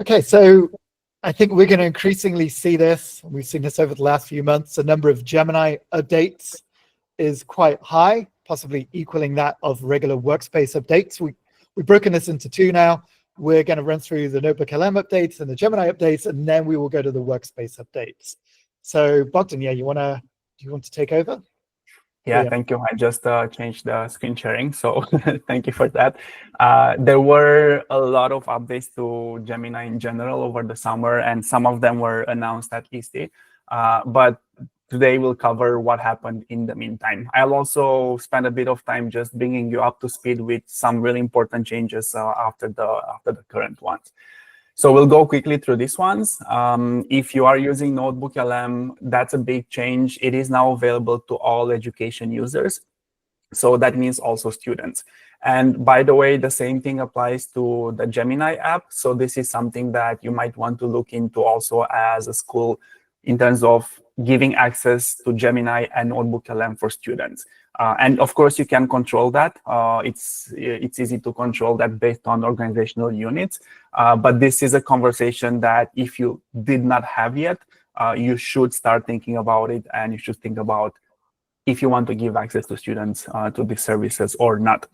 Okay, so I think we're going to increasingly see this. We've seen this over the last few months. The number of Gemini updates is quite high, possibly equaling that of regular workspace updates. We've broken this into two now. We're going to run through the NotebookLM updates and the Gemini updates, and then we will go to the workspace updates. So Bogdan, yeah, do you want to take over? Yeah, thank you. I just changed the screen sharing, so thank you for that. There were a lot of updates to Gemini in general over the summer, and some of them were announced at ESTE. But today we'll cover what happened in the meantime. I'll also spend a bit of time just bringing you up to speed with some really important changes after the current ones. So we'll go quickly through these ones. If you are using NotebookLM, that's a big change. It is now available to all education users. So that means also students. And by the way, the same thing applies to the Gemini app. So this is something that you might want to look into also as a school in terms of giving access to Gemini and NotebookLM for students. And of course, you can control that. It's easy to control that based on organizational units. But this is a conversation that if you did not have yet, you should start thinking about it, and you should think about if you want to give access to students to these services or not.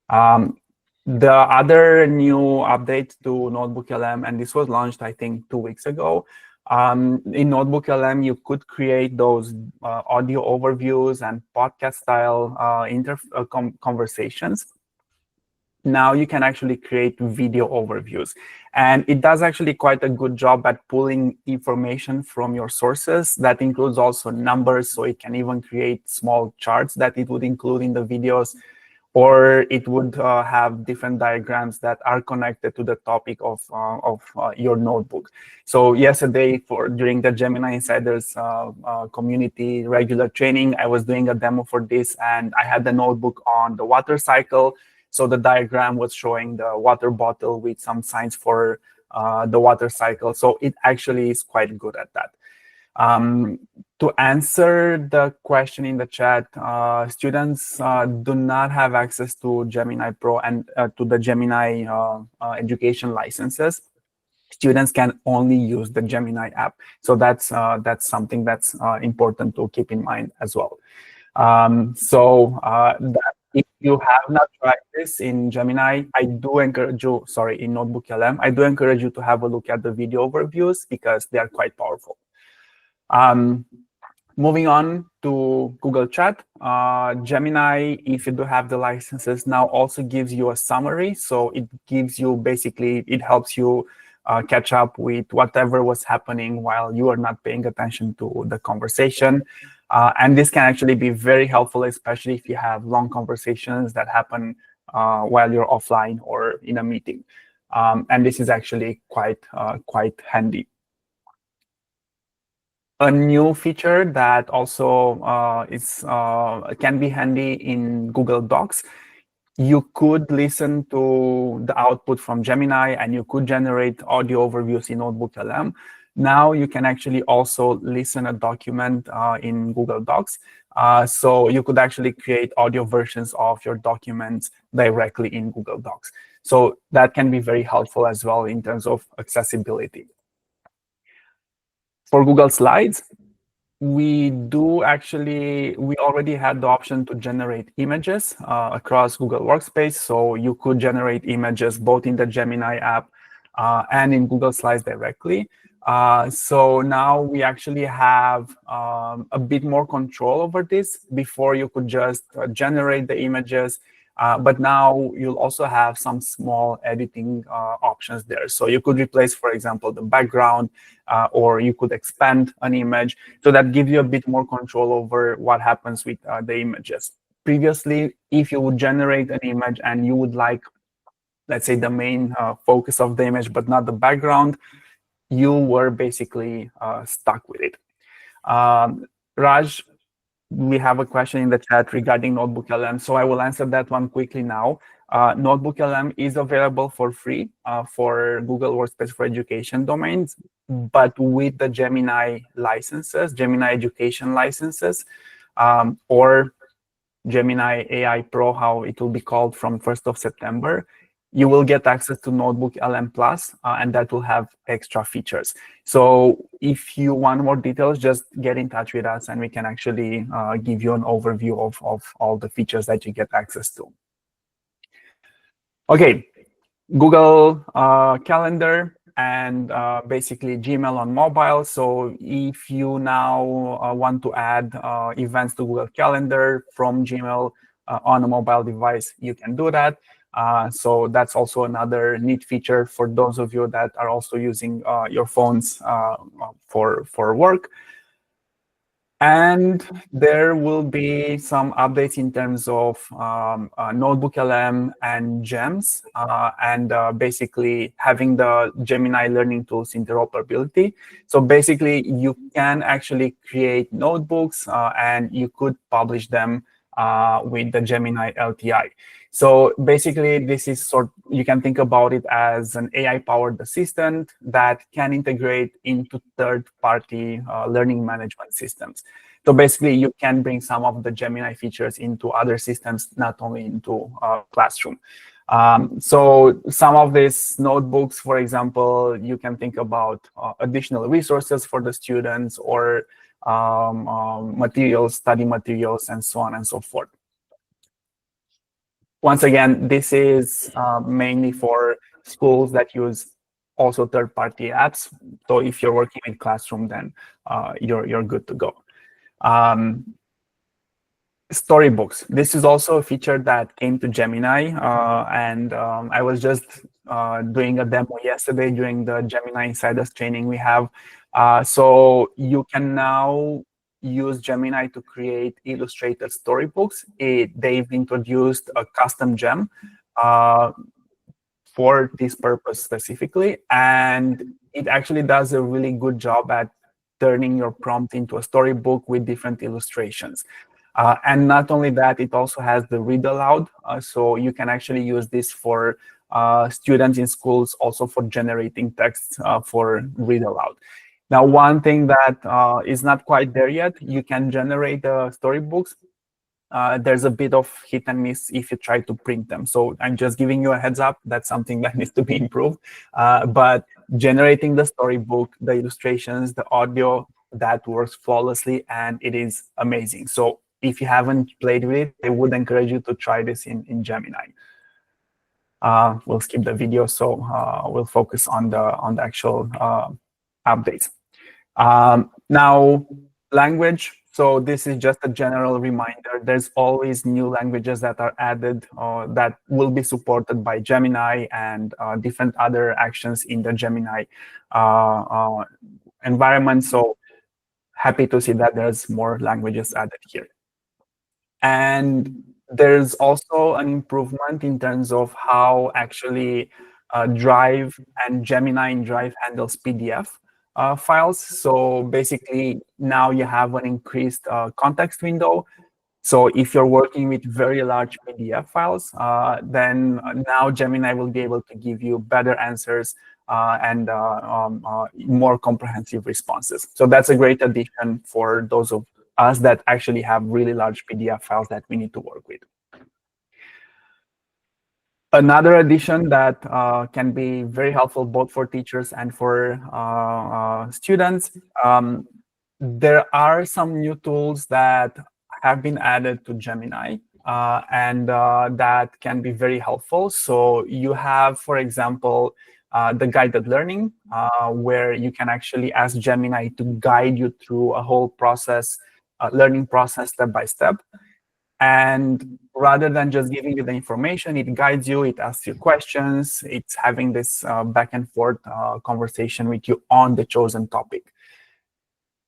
The other new update to NotebookLM, and this was launched, I think, 2 weeks ago. In NotebookLM, you could create those audio overviews and podcast-style conversations. Now you can actually create video overviews. And it does actually quite a good job at pulling information from your sources. That includes also numbers, so it can even create small charts that it would include in the videos, or it would have different diagrams that are connected to the topic of your notebook. So yesterday, during the Gemini Insiders community regular training, I was doing a demo for this, and I had the notebook on the water cycle. So the diagram was showing the water bottle with some signs for the water cycle. So it actually is quite good at that. To answer the question in the chat, students do not have access to Gemini Pro and to the Gemini education licenses. Students can only use the Gemini app. So that's something that's important to keep in mind as well. If you have not tried this in Gemini, I do encourage you, in NotebookLM, I do encourage you to have a look at the video overviews because they are quite powerful. Moving on to Google Chat, Gemini, if you do have the licenses, now also gives you a summary. So it gives you it helps you catch up with whatever was happening while you are not paying attention to the conversation. And this can actually be very helpful, especially if you have long conversations that happen while you're offline or in a meeting. And this is actually quite handy. A new feature that also can be handy in Google Docs. You could listen to the output from Gemini, and you could generate audio overviews in NotebookLM. Now you can actually also listen a document in Google Docs. So you could actually create audio versions of your documents directly in Google Docs. So that can be very helpful as well in terms of accessibility. For Google Slides, we already had the option to generate images across Google Workspace. So you could generate images both in the Gemini app and in Google Slides directly. So now we actually have a bit more control over this. Before, you could just generate the images, but now you'll also have some small editing options there. So you could replace, for example, the background, or you could expand an image. So that gives you a bit more control over what happens with the images. Previously, if you would generate an image and you would like, let's say, the main focus of the image, but not the background, you were basically stuck with it. Raj, we have a question in the chat regarding NotebookLM, so I will answer that one quickly now. NotebookLM is available for free for Google Workspace for Education domains, but with the Gemini licenses, Gemini education licenses, or Gemini AI Pro, how it will be called from 1st of September, you will get access to NotebookLM Plus, and that will have extra features. So if you want more details, just get in touch with us and we can actually give you an overview of all the features that you get access to. Okay, Google Calendar and basically Gmail on mobile. So if you now want to add events to Google Calendar from Gmail on a mobile device, you can do that. So that's also another neat feature for those of you that are also using your phones for work. And there will be some updates in terms of NotebookLM and GEMS, and basically having the Gemini learning tools interoperability. So basically, you can actually create notebooks and you could publish them with the Gemini LTI. So basically, this is you can think about it as an AI-powered assistant that can integrate into third-party learning management systems. So basically, you can bring some of the Gemini features into other systems, not only into Classroom. So some of these notebooks, for example, you can think about additional resources for the students or materials, study materials, and so on and so forth. Once again, this is mainly for schools that use also third-party apps. So if you're working in Classroom, then you're good to go. Storybooks. This is also a feature that came to Gemini, and I was just doing a demo yesterday during the Gemini Insiders training we have. So you can now use Gemini to create illustrated storybooks. They've introduced a custom gem for this purpose specifically, and it actually does a really good job at turning your prompt into a storybook with different illustrations. And not only that, it also has the read aloud. So you can actually use this for students in schools, also for generating text for read aloud. Now, one thing that is not quite there yet, you can generate storybooks. There's a bit of hit and miss if you try to print them. So I'm just giving you a heads up. That's something that needs to be improved. But generating the storybook, the illustrations, the audio, that works flawlessly, and it is amazing. So if you haven't played with it, I would encourage you to try this in Gemini. We'll skip the video, so we'll focus on the actual updates. Now, language. So this is just a general reminder. There's always new languages that are added that will be supported by Gemini and different other actions in the Gemini environment. So happy to see that there's more languages added here. And there's also an improvement in terms of how actually Drive and Gemini in Drive handles PDF files. So basically, now you have an increased context window. So if you're working with very large PDF files, then now Gemini will be able to give you better answers and more comprehensive responses. So that's a great addition for those of us that actually have really large PDF files that we need to work with. Another addition that can be very helpful both for teachers and for students, there are some new tools that have been added to Gemini and that can be very helpful. So you have, for example, the guided learning, where you can actually ask Gemini to guide you through a whole process, learning process step by step. And rather than just giving you the information, it guides you, it asks you questions, it's having this back and forth conversation with you on the chosen topic.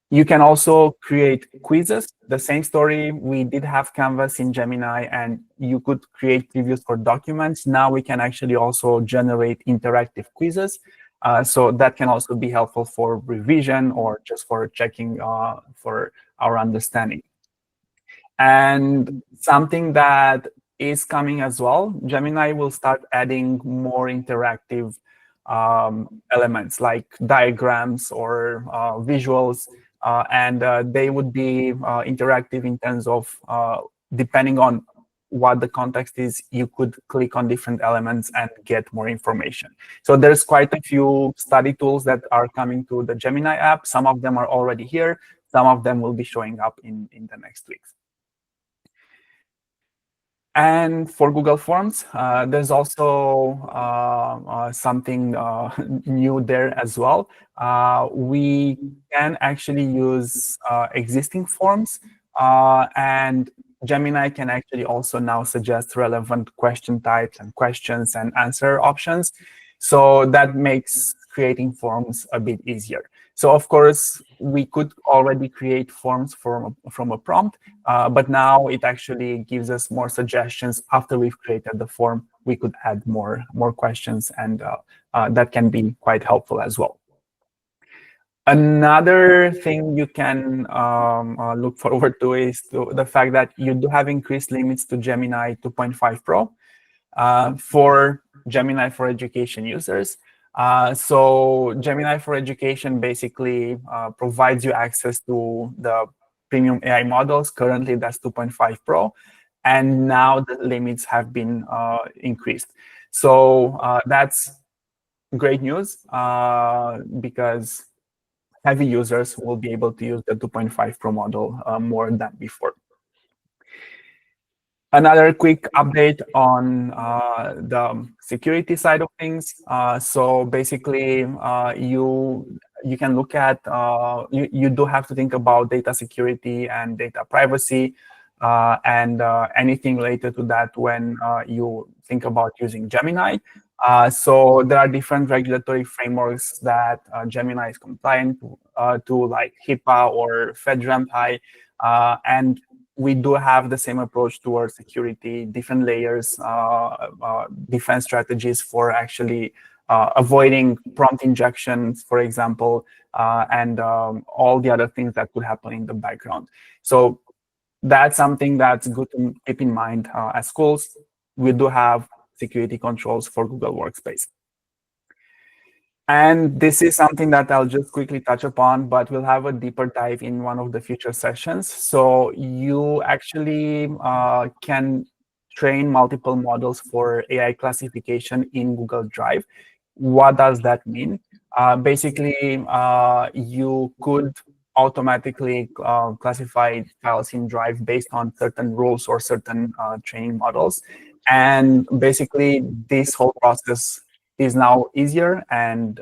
You can also create quizzes. The same story, we did have Canvas in Gemini, and you could create previews for documents. Now we can actually also generate interactive quizzes. So that can also be helpful for revision or just for checking for our understanding. And something that is coming as well, Gemini will start adding more interactive elements like diagrams or visuals, and they would be interactive in terms of depending on what the context is, you could click on different elements and get more information. So there's quite a few study tools that are coming to the Gemini app. Some of them are already here. Some of them will be showing up in the next weeks. And for Google Forms, there's also something new there as well. We can actually use existing forms, and Gemini can actually also now suggest relevant question types and questions and answer options. So that makes creating forms a bit easier. So of course, we could already create forms from a prompt, but now it actually gives us more suggestions. After we've created the form, we could add more questions, and that can be quite helpful as well. Another thing you can look forward to is the fact that you do have increased limits to Gemini 2.5 Pro for Gemini for Education users. So Gemini for Education basically provides you access to the premium AI models. Currently, that's 2.5 Pro. And now the limits have been increased. So that's great news because heavy users will be able to use the 2.5 Pro model more than before. Another quick update on the security side of things. So basically, you can look at, you do have to think about data security and data privacy and anything related to that when you think about using Gemini. So there are different regulatory frameworks that Gemini is compliant to, like HIPAA or FedRAMP High, and we do have the same approach towards security, different layers, defense strategies for actually avoiding prompt injections, for example, and all the other things that could happen in the background. So that's something that's good to keep in mind as schools. We do have security controls for Google Workspace. And this is something that I'll just quickly touch upon, but we'll have a deeper dive in one of the future sessions. So you actually can train multiple models for AI classification in Google Drive. What does that mean? Basically, you could automatically classify files in Drive based on certain rules or certain training models. And basically, this whole process is now easier, and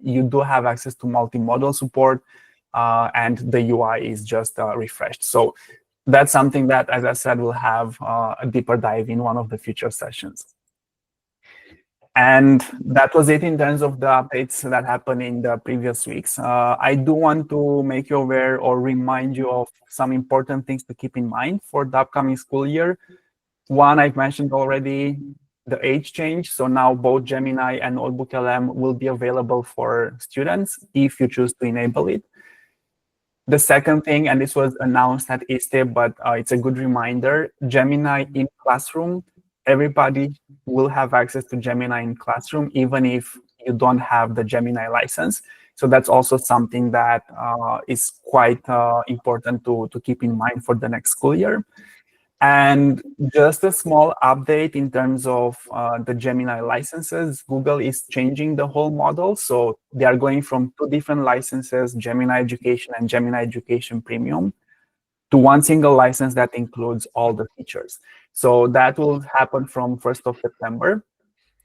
you do have access to multi-model support, and the UI is just refreshed. So that's something that, as I said, we'll have a deeper dive in one of the future sessions. And that was it in terms of the updates that happened in the previous weeks. I do want to make you aware or remind you of some important things to keep in mind for the upcoming school year. One, I've mentioned already, the age change. So now both Gemini and NotebookLM will be available for students if you choose to enable it. The second thing, and this was announced at ISTE, but it's a good reminder, Gemini in Classroom, everybody will have access to Gemini in Classroom, even if you don't have the Gemini license. So that's also something that is quite important to keep in mind for the next school year. And just a small update in terms of the Gemini licenses. Google is changing the whole model. So they are going from two different licenses, Gemini Education and Gemini Education Premium, to one single license that includes all the features. So that will happen from 1st of September.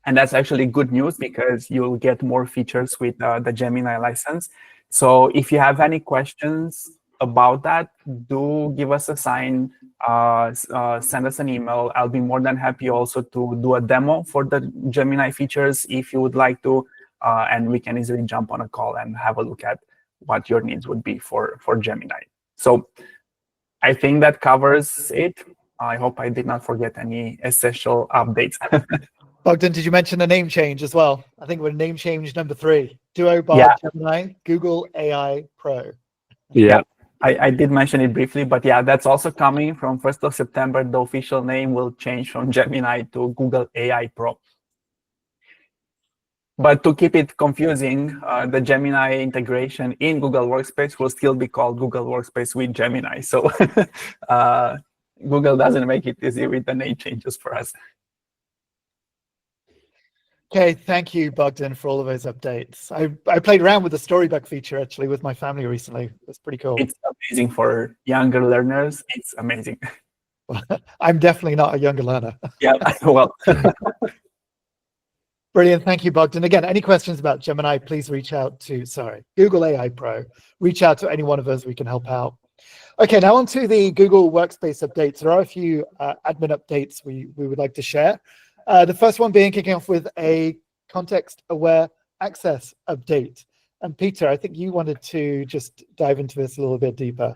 And that's actually good news because you'll get more features with the Gemini license. So if you have any questions about that, do give us a sign, send us an email. I'll be more than happy also to do a demo for the Gemini features if you would like to, and we can easily jump on a call and have a look at what your needs would be for Gemini. So I think that covers it. I hope I did not forget any essential updates. Bogdan, did you mention the name change as well? I think we're name change number 3. Duo bar Gemini, Google AI Pro. Yeah. I did mention it briefly, but yeah, that's also coming from 1st of September. The official name will change from Gemini to Google AI Pro. But to keep it confusing, the Gemini integration in Google Workspace will still be called Google Workspace with Gemini. So Google doesn't make it easy with the name changes for us. Okay, thank you, Bogdan, for all of those updates. I played around with the Storybook feature actually with my family recently. It's pretty cool. It's amazing for younger learners. It's amazing. I'm definitely not a younger learner. Yeah, well. Brilliant. Thank you, Bogdan. Again, any questions about Gemini, please reach out to, Google AI Pro. Reach out to any one of us. We can help out. Okay, now on to the Google Workspace updates. There are a few admin updates we would like to share. The first one being kicking off with a context-aware access update. And Peter, I think you wanted to just dive into this a little bit deeper.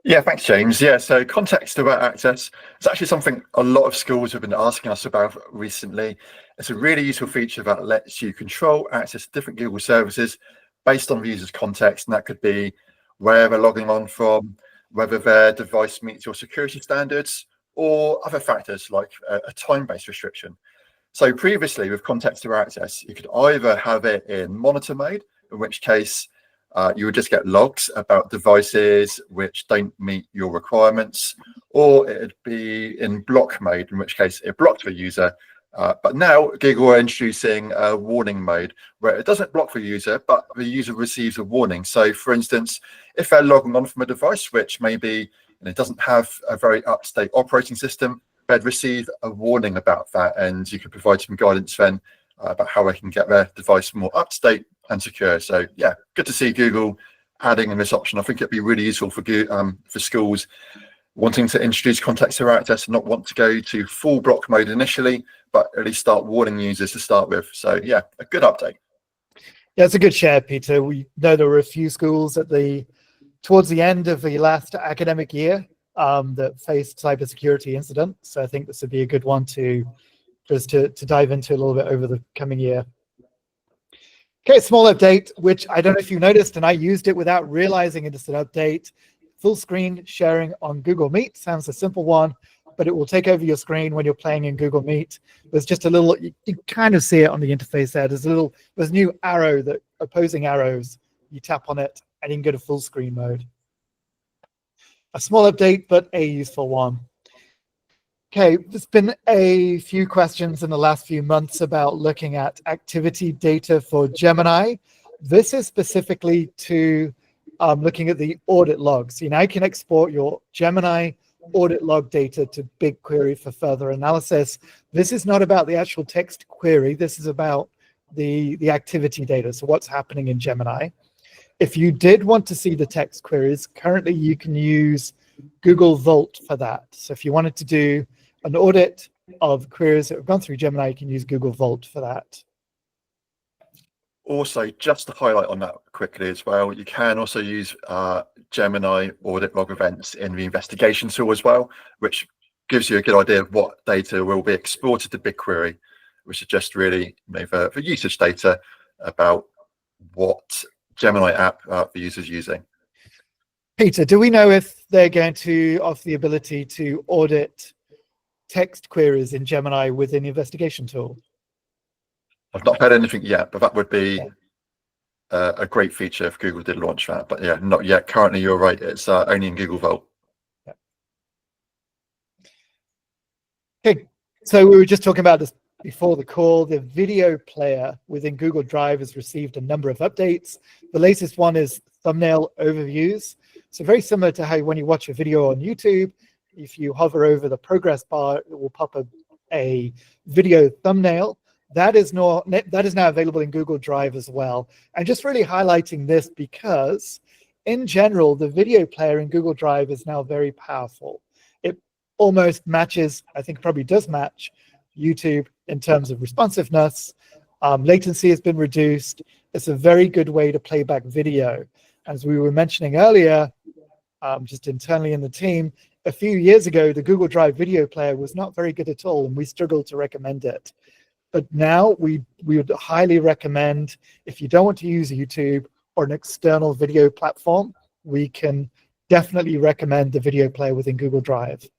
Yeah, thanks, James. Yeah, so context-aware access is actually something a lot of schools have been asking us about recently. It's a really useful feature that lets you control access to different Google services based on the user's context, and that could be where they're logging on from, whether their device meets your security standards, or other factors like a time-based restriction. So previously with context-aware access, you could either have it in monitor mode, in which case you would just get logs about devices which don't meet your requirements, or it'd be in block mode, in which case it blocked the user. But now Google are introducing a warning mode where it doesn't block the user, but the user receives a warning. So for instance, if they're logging on from a device which maybe and it doesn't have a very up-to-date operating system, they'd receive a warning about that, and you could provide some guidance then about how they can get their device more up-to-date and secure. So yeah, good to see Google adding in this option. I think it'd be really useful for schools wanting to introduce context-aware access and not want to go to full block mode initially, but at least start warning users to start with. So yeah, a good update. Yeah, it's a good share, Peter. We know there were a few schools towards the end of the last academic year that faced cybersecurity incidents. So I think this would be a good one to dive into a little bit over the coming year. Okay, small update, which I don't know if you noticed, and I used it without realizing it is an update. Full screen sharing on Google Meet sounds a simple one, but it will take over your screen when you're playing in Google Meet. There's just a little, you kind of see it on the interface there. There's a new arrow, that opposing arrows. You tap on it and you can go to full screen mode. A small update, but a useful one. Okay, there's been a few questions in the last few months about looking at activity data for Gemini. This is specifically to looking at the audit logs. You now can export your Gemini audit log data to BigQuery for further analysis. This is not about the actual text query. This is about the activity data, so what's happening in Gemini. If you did want to see the text queries, currently you can use Google Vault for that. So if you wanted to do an audit of queries that have gone through Gemini, you can use Google Vault for that. Also, just to highlight on that quickly as well, you can also use Gemini audit log events in the investigation tool as well, which gives you a good idea of what data will be exported to BigQuery, which is just really for usage data about what Gemini app the user's using. Peter, do we know if they're going to offer the ability to audit text queries in Gemini within the investigation tool? I've not heard anything yet, but that would be a great feature if Google did launch that. But yeah, not yet. Currently, you're right. It's only in Google Vault. Yeah. Okay, so we were just talking about this before the call. The video player within Google Drive has received a number of updates. The latest one is thumbnail overviews. So very similar to how when you watch a video on YouTube, if you hover over the progress bar, it will pop up a video thumbnail. That is now available in Google Drive as well. And just really highlighting this because in general, the video player in Google Drive is now very powerful. It almost matches, I think probably does match YouTube in terms of responsiveness. Latency has been reduced. It's a very good way to play back video. As we were mentioning earlier, just internally in the team, a few years ago, the Google Drive video player was not very good at all, and we struggled to recommend it. But now we would highly recommend, if you don't want to use YouTube or an external video platform, we can definitely recommend the video player within Google Drive.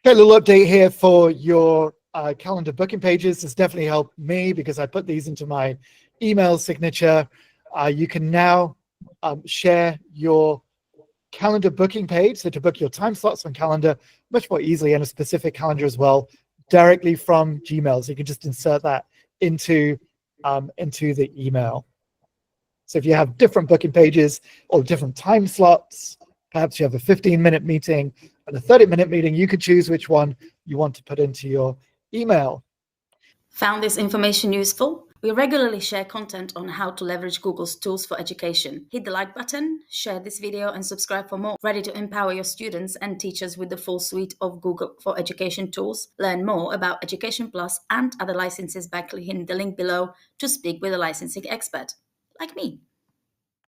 Okay, a little update here for your calendar booking pages. This definitely helped me because I put these into my email signature. You can now share your calendar booking page, so to book your time slots on calendar much more easily, and a specific calendar as well, directly from Gmail. So you can just insert that into the email. So if you have different booking pages or different time slots, perhaps you have a 15-minute meeting and a 30-minute meeting, you could choose which one you want to put into your email. Found this information useful? We regularly share content on how to leverage Google's tools for education. Hit the like button, share this video, and subscribe for more. Ready to empower your students and teachers with the full suite of Google for Education tools? Learn more about Education Plus and other licenses by clicking the link below to speak with a licensing expert, like me.